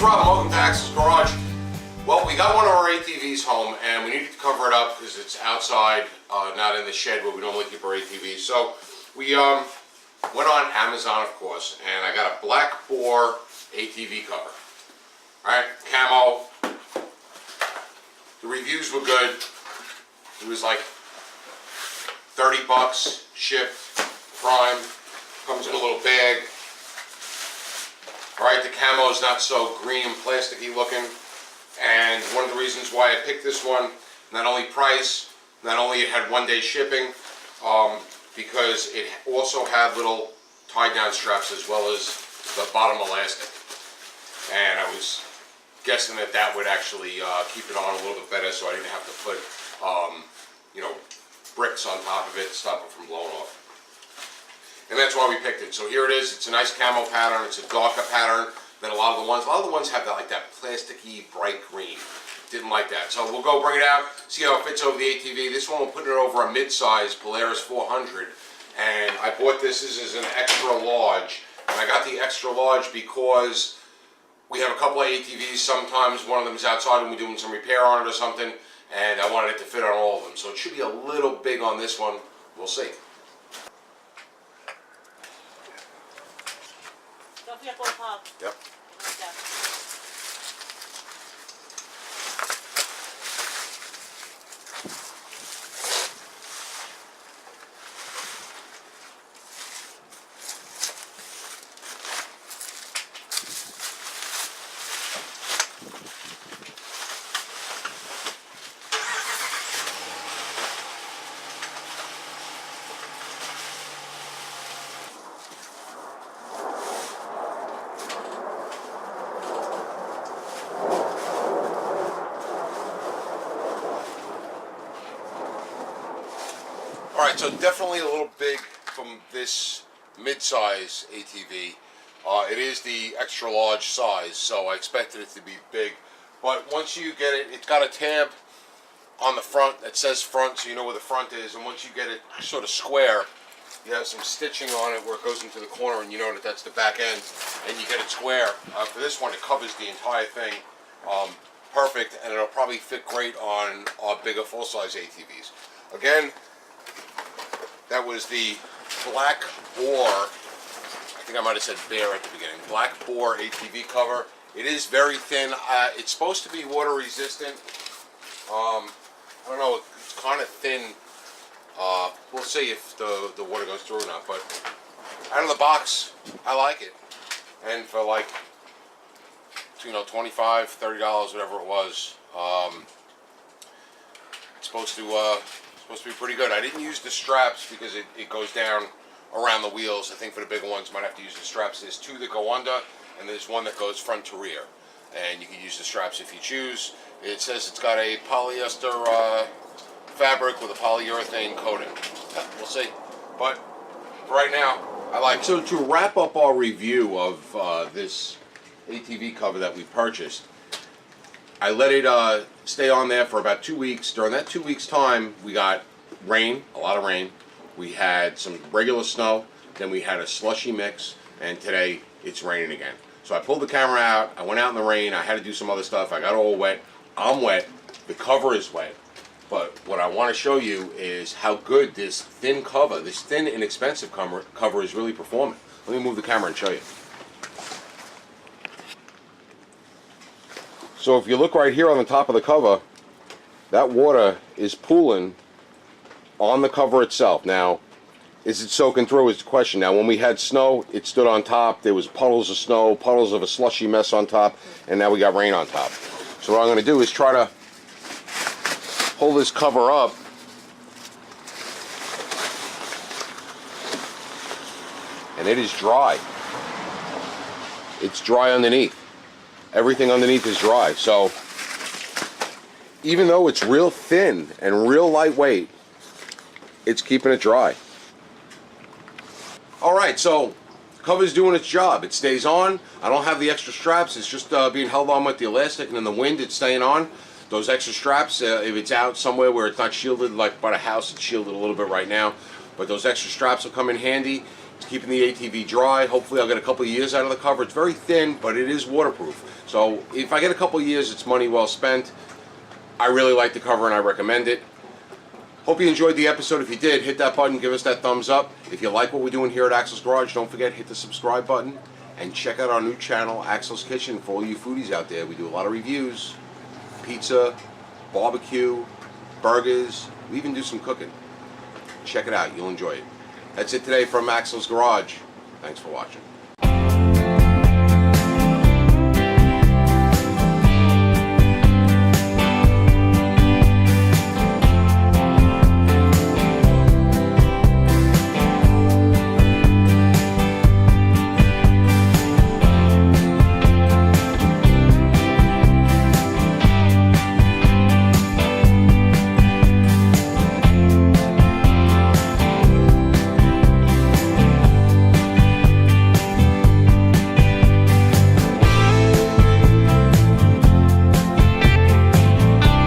it's Rob. Welcome to Access Garage. Well, we got one of our ATVs home and we needed to cover it up because it's outside, not in the shed where we normally keep our ATVs. So we went on Amazon, of course, and I got a black Boar ATV cover. Alright, Camo. The reviews were good. It was like 30 bucks, shipped, prime, comes in a little bag. Alright, the camo is not so green and plasticky looking, and one of the reasons why I picked this one, not only price, not only it had one-day shipping, because it also had little tie-down straps as well as the bottom elastic. And I was guessing that that would actually keep it on a little bit better, so I didn't have to put, bricks on top of it to stop it from blowing off. And that's why we picked it. So here it is. It's a nice camo pattern. It's a darker pattern than a lot of the ones. A lot of the ones have that, like that plasticky bright green. Didn't like that. So we'll go bring it out, see how it fits over the ATV. This one we'll put it over a mid-size Polaris 400. And I bought this as an extra large. And I got the extra large because we have a couple of ATVs. Sometimes one of them is outside and we're doing some repair on it or something. And I wanted it to fit on all of them. So it should be a little big on this one. We'll see. Don't forget to pop. Yep. Alright, so definitely a little big from this mid-size ATV. It is the extra large size, so I expected it to be big. But once you get it, it's got a tab on the front that says front, so you know where the front is. And once you get it sort of square, you have some stitching on it where it goes into the corner, and you know that that's the back end, and you get it square. For this one, it covers the entire thing perfect, and it'll probably fit great on our bigger full-size ATVs. Again, that was the Black Boar, I think I might have said bear at the beginning, Black Boar ATV cover. It is very thin. It's supposed to be water resistant. I don't know, it's kind of thin. We'll see if the water goes through or not, but out of the box, I like it. And for like, $25, $30, whatever it was, it's supposed to be pretty good. I didn't use the straps because it goes down around the wheels. I think for the bigger ones, might have to use the straps. There's two that go under, and there's one that goes front to rear. And you can use the straps if you choose. It says it's got a polyester fabric with a polyurethane coating. We'll see. But right now, I like it. So to wrap up our review of this ATV cover that we purchased, I let it stay on there for about 2 weeks. During that 2 weeks time, we got rain, a lot of rain. We had some regular snow, then we had a slushy mix, and today it's raining again. So I pulled the camera out, I went out in the rain, I had to do some other stuff, I got all wet. I'm wet, the cover is wet. But what I want to show you is how good this thin cover, this thin inexpensive cover is really performing. Let me move the camera and show you. So if you look right here on the top of the cover, that water is pooling on the cover itself. Now, is it soaking through is the question. Now, when we had snow, it stood on top. There was puddles of snow, puddles of a slushy mess on top, and now we got rain on top. So what I'm going to do is try to pull this cover up. And it is dry. It's dry underneath. Everything underneath is dry. So even though it's real thin and real lightweight, it's keeping it dry. Alright, so the cover's doing its job. It stays on. I don't have the extra straps. It's just being held on with the elastic, and in the wind it's staying on. Those extra straps, if it's out somewhere where it's not shielded, like by the house, it's shielded a little bit right now, but those extra straps will come in handy. It's keeping the ATV dry. Hopefully I'll get a couple of years out of the cover. It's very thin, but it is waterproof. So if I get a couple of years, it's money well spent. I really like the cover and I recommend it. Hope you enjoyed the episode. If you did, hit that button, give us that thumbs up. If you like what we're doing here at Axel's Garage, don't forget, hit the subscribe button. And check out our new channel, Axel's Kitchen, for all you foodies out there. We do a lot of reviews. Pizza, barbecue, burgers. We even do some cooking. Check it out. You'll enjoy it. That's it today from Axel's Garage. Thanks for watching.